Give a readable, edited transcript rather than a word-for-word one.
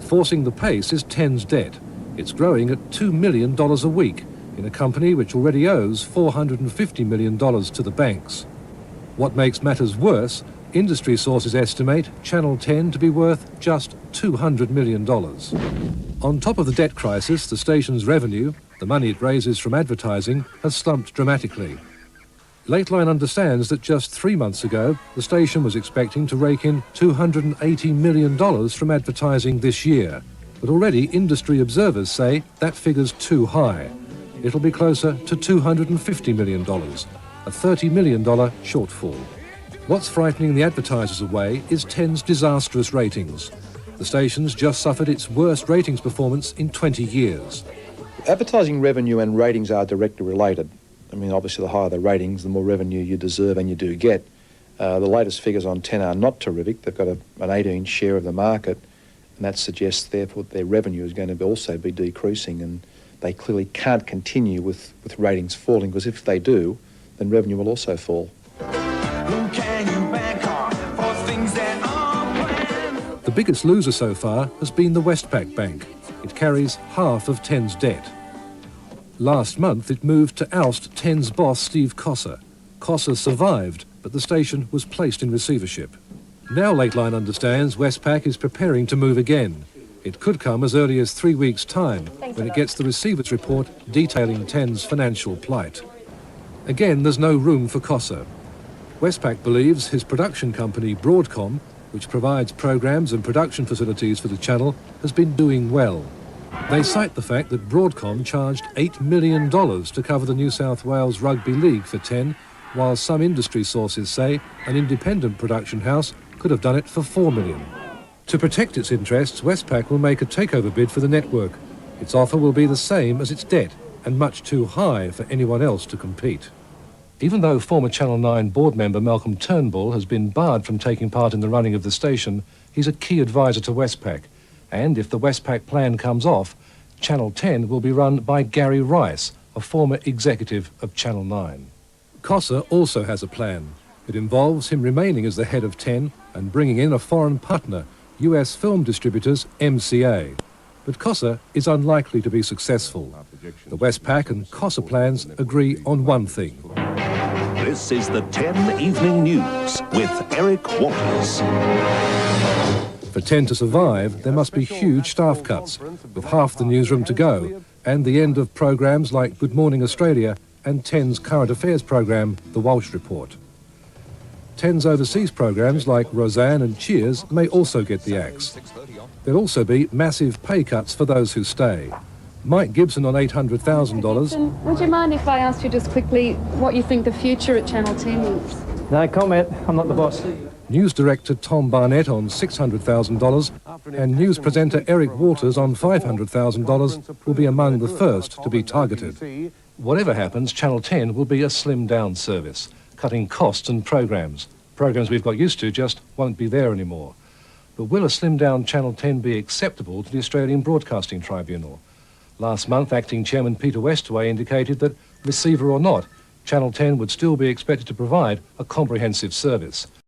Forcing the pace is Ten's debt. It's growing at $2 million a week in a company which already owes $450 million to the banks. What makes matters worse, industry sources estimate Channel 10 to be worth just $200 million. On top of the debt crisis, the station's revenue, the money it raises from advertising, has slumped dramatically. Lateline understands that just 3 months ago, the station was expecting to rake in $280 million from advertising this year. But already industry observers say that figure's too high. It'll be closer to $250 million, a $30 million shortfall. What's frightening the advertisers away is Ten's disastrous ratings. The station's just suffered its worst ratings performance in 20 years. Advertising revenue and ratings are directly related. I mean, obviously the higher the ratings, the more revenue you deserve and you do get. The latest figures on 10 are not terrific. They've got an 18 share of the market, and that suggests therefore their revenue is going to also be decreasing, and they clearly can't continue with ratings falling, because if they do, then revenue will also fall. The biggest loser so far has been the Westpac Bank. It carries half of Ten's debt. Last month it moved to oust Ten's boss Steve Cossa. Cossa survived, but the station was placed in receivership. Now Lateline understands Westpac is preparing to move again. It could come as early as 3 weeks' time, when it gets the receiver's report detailing Ten's financial plight. Again, there's no room for Cossa. Westpac believes his production company Broadcom, which provides programs and production facilities for the channel, has been doing well. They cite the fact that Broadcom charged $8 million to cover the New South Wales Rugby League for 10, while some industry sources say an independent production house could have done it for $4 million. To protect its interests, Westpac will make a takeover bid for the network. Its offer will be the same as its debt, and much too high for anyone else to compete. Even though former Channel 9 board member Malcolm Turnbull has been barred from taking part in the running of the station, he's a key advisor to Westpac. And if the Westpac plan comes off, Channel 10 will be run by Gary Rice, a former executive of Channel 9. Cossa also has a plan. It involves him remaining as the head of 10 and bringing in a foreign partner, US film distributors MCA. But Cossa is unlikely to be successful. The Westpac and Cossa plans agree on one thing. This is the 10 Evening News with Eric Waters. For 10 to survive, there must be huge staff cuts, with half the newsroom to go, and the end of programmes like Good Morning Australia and 10's current affairs programme, The Walsh Report. 10's overseas programmes like Roseanne and Cheers may also get the axe. There'll also be massive pay cuts for those who stay. Mike Gibson on $800,000. Would you mind if I asked you just quickly what you think the future at Channel 10 is? No comment, I'm not the boss. News director Tom Barnett on $600,000 and news presenter Eric Waters on $500,000 will be among the first to be targeted. Whatever happens, Channel 10 will be a slimmed-down service, cutting costs and programmes. Programmes we've got used to just won't be there anymore. But will a slimmed-down Channel 10 be acceptable to the Australian Broadcasting Tribunal? Last month, Acting Chairman Peter Westaway indicated that, receiver or not, Channel 10 would still be expected to provide a comprehensive service.